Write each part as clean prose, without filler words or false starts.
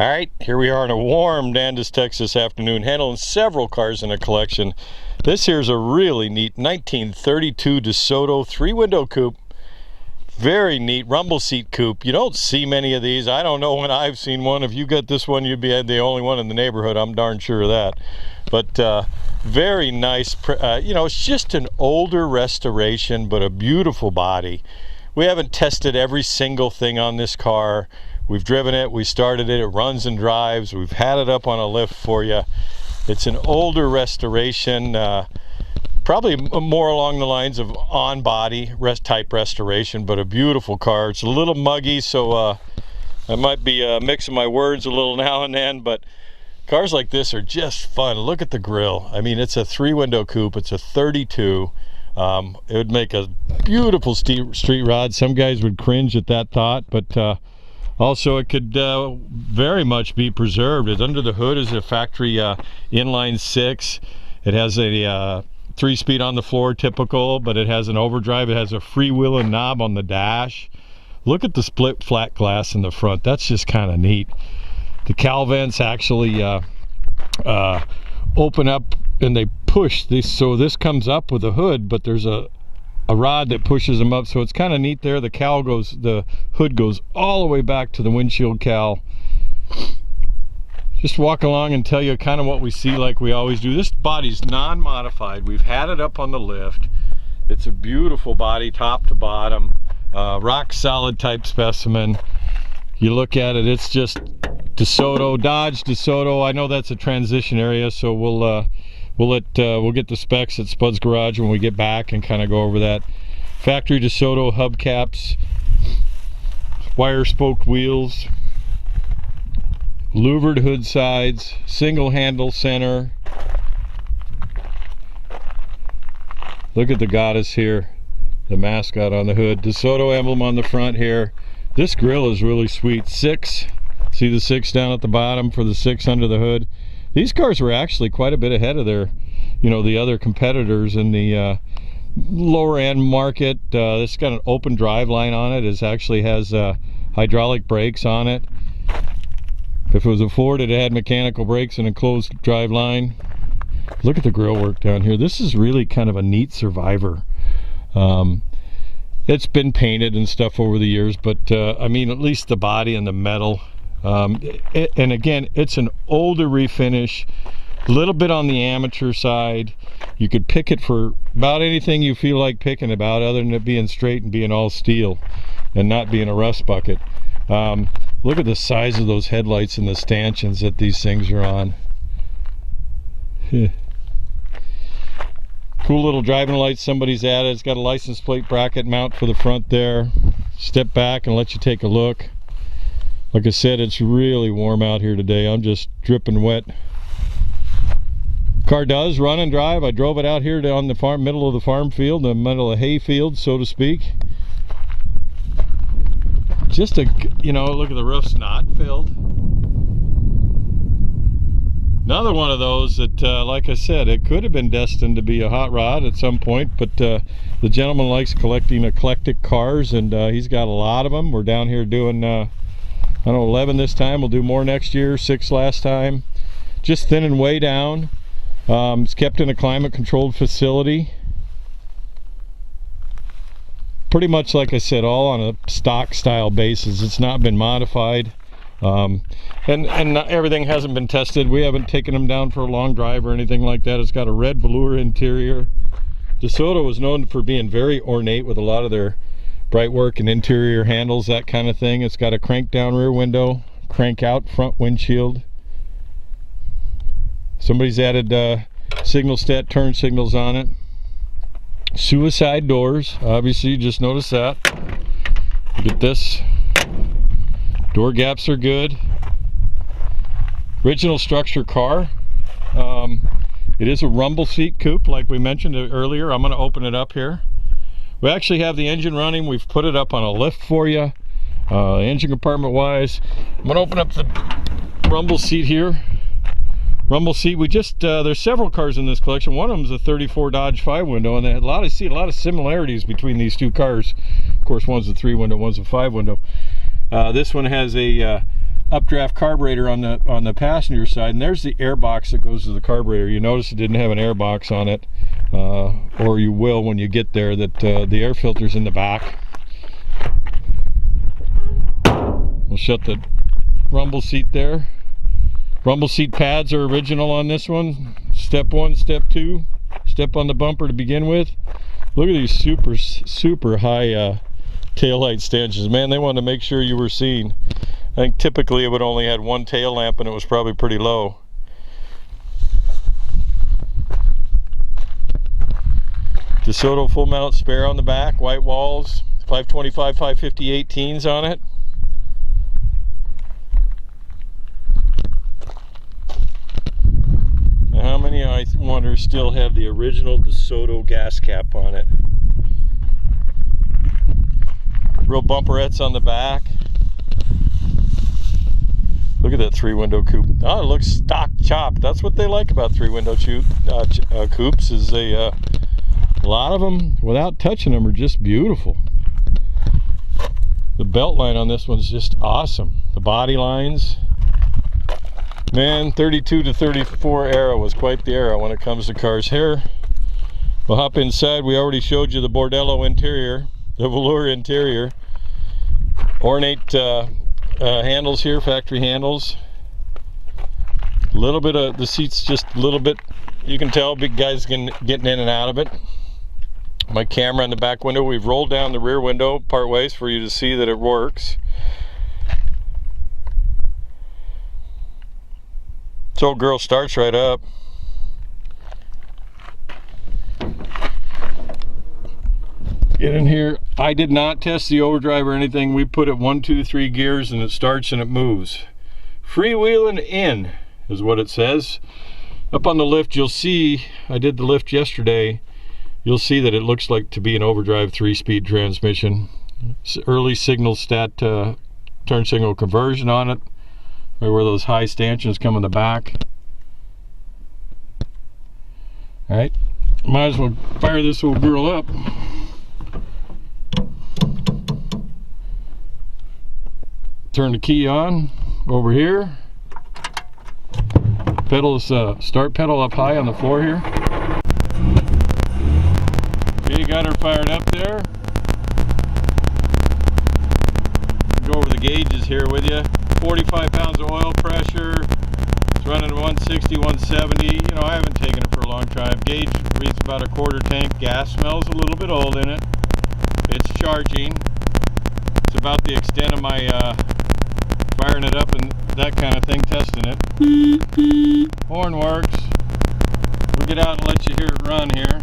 All right, here we are on a warm Dandas, Texas afternoon, handling several cars in a collection. This here's a really neat 1932 Desoto 3-window coupe. Very neat rumble seat coupe. You don't see many of these. I don't know when I've seen one. If you get this one, you'd be the only one in the neighborhood. I'm darn sure of that. But very nice. You know, it's just an older restoration, but a beautiful body. We haven't tested every single thing on this car. We've driven it, we started it, it runs and drives. We've had it up on a lift for you. It's an older restoration, probably more along the lines of on-body type restoration, but a beautiful car. It's a little muggy, so I might be mixing my words a little now and then, but cars like this are just fun. Look at the grille. I mean, it's a 3-window coupe. It's a 32. It would make a beautiful street rod. Some guys would cringe at that thought, but also it could very much be preserved. It's under the hood is a factory inline 6. It has a 3-speed on the floor, typical, but it has an overdrive. It has a freewheeling knob on the dash. Look at the split flat glass in the front. That's just kind of neat. The cowl vents actually open up and they push this, so this comes up with the hood, but there's a rod that pushes them up, so it's kind of neat there. The hood goes all the way back to the windshield cowl. Just walk along and tell you kind of what we see like we always do. This body's non-modified. We've had it up on the lift. It's a beautiful body top to bottom, rock solid type specimen. You look at it, it's just DeSoto, Dodge DeSoto. I know that's a transition area, so we'll get the specs at Spud's Garage when we get back and kind of go over that. Factory DeSoto hubcaps, wire spoke wheels, louvered hood sides, single handle center. Look at the goddess here, the mascot on the hood. DeSoto emblem on the front here. This grille is really sweet. 6, see the 6 down at the bottom for the 6 under the hood. These cars were actually quite a bit ahead of their, the other competitors in the lower end market. This got an open drive line on it. It actually has hydraulic brakes on it. If it was a Ford, it had mechanical brakes and a closed drive line. Look at the grille work down here. This is really kind of a neat survivor. It's been painted and stuff over the years, but I mean, at least the body and the metal. And again, it's an older refinish, a little bit on the amateur side. You could pick it for about anything you feel like picking about, other than it being straight and being all steel and not being a rust bucket. Look at the size of those headlights and the stanchions that these things are on. Cool little driving lights somebody's added. It's got a license plate bracket mount for the front there. Step back and let you take a look. Like I said, it's really warm out here today. I'm just dripping wet. Car does run and drive. I drove it out here on the farm, middle of the farm field, the middle of the hay field, so to speak. Just a, look at the roof's not filled. Another one of those that, like I said, it could have been destined to be a hot rod at some point, but the gentleman likes collecting eclectic cars, and he's got a lot of them. We're down here doing, I don't know, 11 this time. We'll do more next year, 6 last time. Just thinning way down. It's kept in a climate controlled facility. Pretty much, like I said, all on a stock style basis. It's not been modified. And everything hasn't been tested. We haven't taken them down for a long drive or anything like that. It's got a red velour interior. DeSoto was known for being very ornate with a lot of their bright work and interior handles, that kind of thing. It's got a crank down rear window, crank out front windshield. Somebody's added signal stat turn signals on it. Suicide doors, obviously, you just noticed that. Look at this. Door gaps are good. Original structure car. It is a rumble seat coupe, like we mentioned earlier. I'm going to open it up here. We actually have the engine running. We've put it up on a lift for you, engine compartment wise. I'm going to open up the rumble seat here. Rumble seat. We just there's several cars in this collection. One of them is a 34 Dodge 5-window, and I see a lot of similarities between these two cars. Of course, one's a 3-window, one's a 5-window. This one has a updraft carburetor on the passenger side, and there's the air box that goes to the carburetor. You notice it didn't have an air box on it, or you will when you get there, that the air filter's in the back. We'll shut the rumble seat there. Rumble seat pads are original on this one. Step 1, step 2, step on the bumper to begin with. Look at these super high taillight stanchions. Man, they wanted to make sure you were seen. I think typically it would only had one tail lamp and it was probably pretty low. Desoto full mount spare on the back, white walls, 525, 550 18s on it. Now, how many, I wonder, still have the original Desoto gas cap on it? Real bumperettes on the back. Look at that 3-window coupe. Oh, it looks stock chopped. That's what they like about 3-window coupes, is they, a lot of them, without touching them, are just beautiful. The belt line on this one's just awesome. The body lines. Man, 32 to 34 era was quite the era when it comes to cars. Here, we'll hop inside. We already showed you the Bordello interior, the velour interior. Ornate handles here, factory handles. A little bit of the seats, just a little bit, you can tell big guys getting in and out of it. My camera in the back window. We've rolled down the rear window part ways for you to see that it works. This old girl starts right up. Get in here. I did not test the overdrive or anything. We put it 1, 2, 3 gears and it starts and it moves. Freewheeling in is what it says. Up on the lift, you'll see, I did the lift yesterday, you'll see that it looks like to be an overdrive 3-speed transmission. It's early signal stat turn signal conversion on it, right where those high stanchions come in the back. All right, might as well fire this old girl up. Turn the key on over here. Pedals, start pedal up high on the floor here. Okay, got her fired up there. Go over the gauges here with you. 45 pounds of oil pressure. It's running at 160, 170. You know, I haven't taken it for a long time. Gauge reads about a quarter tank. Gas smells a little bit old in it. It's charging. It's about the extent of my firing it up and that kind of thing, testing it. Horn works. We'll get out and let you hear it run here.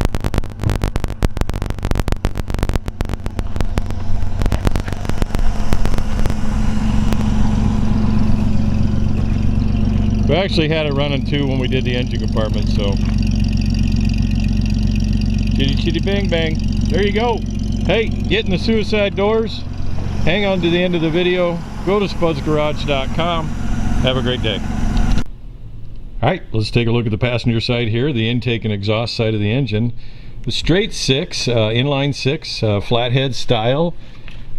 We actually had it running too when we did the engine compartment, so. Chitty chitty bang bang. There you go. Hey, get in the suicide doors. Hang on to the end of the video. Go to spudsgarage.com. Have a great day. Alright, let's take a look at the passenger side here, the intake and exhaust side of the engine. The straight 6, inline 6, flathead style.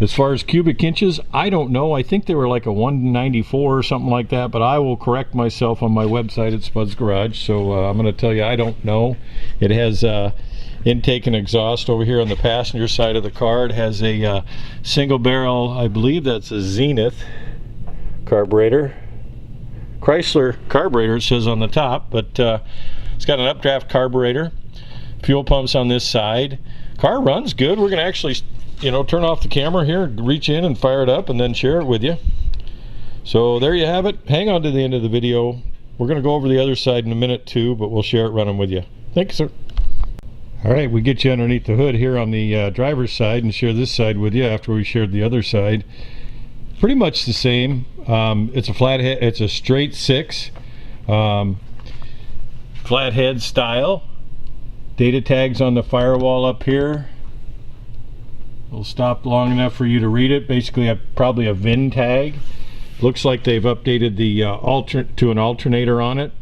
As far as cubic inches, I don't know. I think they were like a 194 or something like that, but I will correct myself on my website at Spuds Garage, so I'm going to tell you I don't know. It has intake and exhaust over here on the passenger side of the car. It has a single barrel, I believe that's a Zenith carburetor. Chrysler carburetor, it says on the top, but it's got an updraft carburetor. Fuel pumps on this side. Car runs good. We're going to actually, you know, turn off the camera here, reach in and fire it up and then share it with you. So there you have it. Hang on to the end of the video. We're going to go over the other side in a minute too, but we'll share it running with you. Thanks, sir. All right, we get you underneath the hood here on the driver's side and share this side with you after we shared the other side. Pretty much the same. It's a flathead, it's a straight 6 flathead style. Data tags on the firewall up here. We'll stop long enough for you to read it. Basically, probably a VIN tag. Looks like they've updated the to an alternator on it.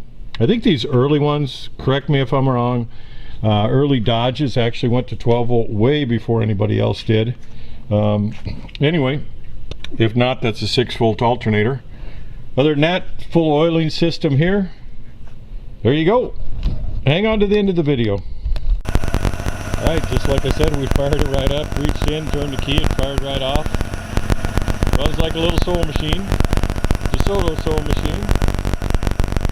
I think these early ones, correct me if I'm wrong, early Dodges actually went to 12 volt way before anybody else did. Anyway, if not, that's a 6 volt alternator. Other than that, full oiling system here. There you go. Hang on to the end of the video. Alright, just like I said, we fired it right up, reached in, turned the key, and fired right off. Runs like a little sewing machine. Desoto sewing machine.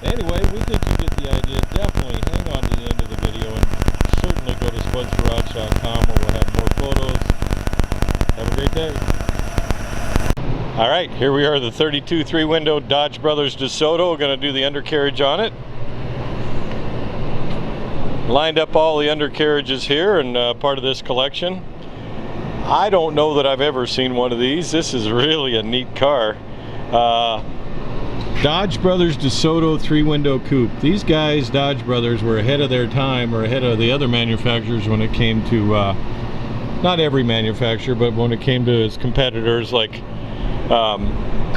Anyway, we think you get the idea. Definitely hang on to the end of the video, and certainly go to spudsgarage.com where we'll have more photos. Have a great day. Alright, here we are, the 32 3-window Dodge Brothers Desoto. We're going to do the undercarriage on it. Lined up all the undercarriages here, and part of this collection. I don't know that I've ever seen one of these. This is really a neat car. Dodge Brothers Desoto 3-window coupe. These guys, Dodge Brothers, were ahead of their time, or ahead of the other manufacturers when it came to, not every manufacturer, but when it came to its competitors like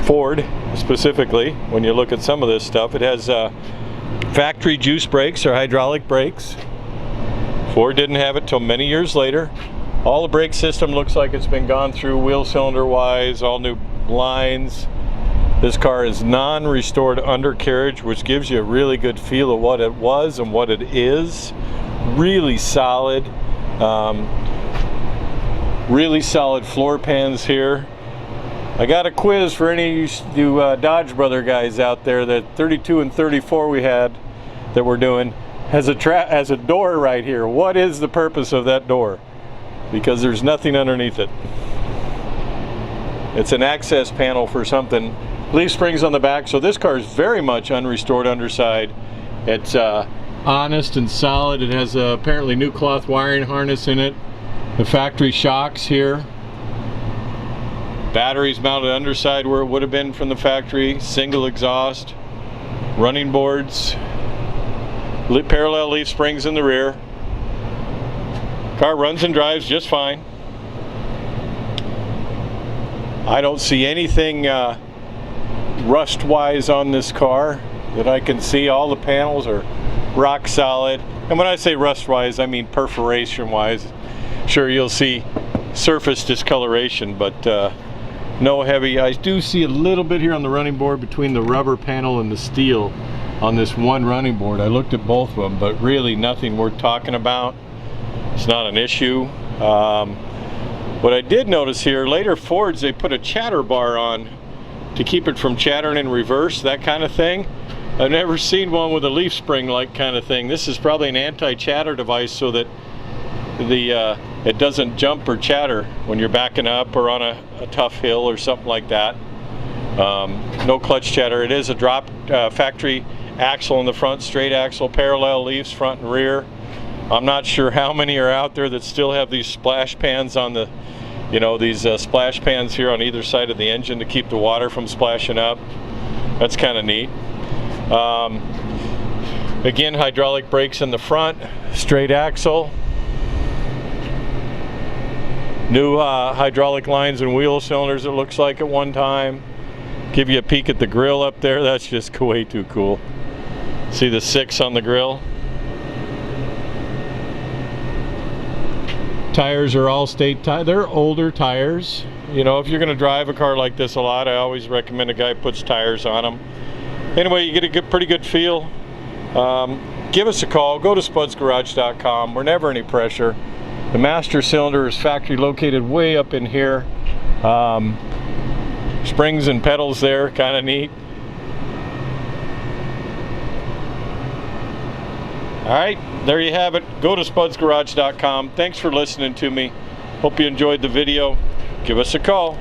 Ford specifically. When you look at some of this stuff, it has factory juice brakes or hydraulic brakes. Ford didn't have it till many years later. All the brake system looks like it's been gone through wheel cylinder wise, all new lines. This car is non-restored undercarriage, which gives you a really good feel of what it was and what it is. Really solid floor pans here. I got a quiz for any of you Dodge Brother guys out there. That 32 and 34 we had that we're doing has a door right here. What is the purpose of that door? Because there's nothing underneath it. It's an access panel for something. Leaf springs on the back, so this car is very much unrestored underside. It's honest and solid. It has apparently new cloth wiring harness in it. The factory shocks here. Batteries mounted underside where it would have been from the factory. Single exhaust. Running boards. Parallel leaf springs in the rear. Car runs and drives just fine. I don't see anything rust-wise on this car that I can see. All the panels are rock solid. And when I say rust-wise, I mean perforation-wise. Sure, you'll see surface discoloration, but no heavy. I do see a little bit here on the running board between the rubber panel and the steel on this one running board. I looked at both of them, but really nothing worth talking about. It's not an issue. What I did notice here, later Fords, they put a chatter bar on to keep it from chattering in reverse, that kind of thing. I've never seen one with a leaf spring like kind of thing. This is probably an anti-chatter device so that it doesn't jump or chatter when you're backing up or on a tough hill or something like that. No clutch chatter. It is a drop factory axle in the front, straight axle, parallel leaves front and rear. I'm not sure how many are out there that still have these splash pans on the, these splash pans here on either side of the engine to keep the water from splashing up. That's kind of neat. Again, hydraulic brakes in the front, straight axle. New hydraulic lines and wheel cylinders, it looks like at one time. Give you a peek at the grill up there. That's just way too cool. See the 6 on the grill? Tires are Allstate tires. They're older tires. If you're going to drive a car like this a lot, I always recommend a guy puts tires on them. Anyway, you get a pretty good feel. Give us a call. Go to spudsgarage.com. We're never any pressure. The master cylinder is factory located way up in here. Springs and pedals there, kind of neat. Alright, there you have it. Go to spudsgarage.com. Thanks for listening to me. Hope you enjoyed the video. Give us a call.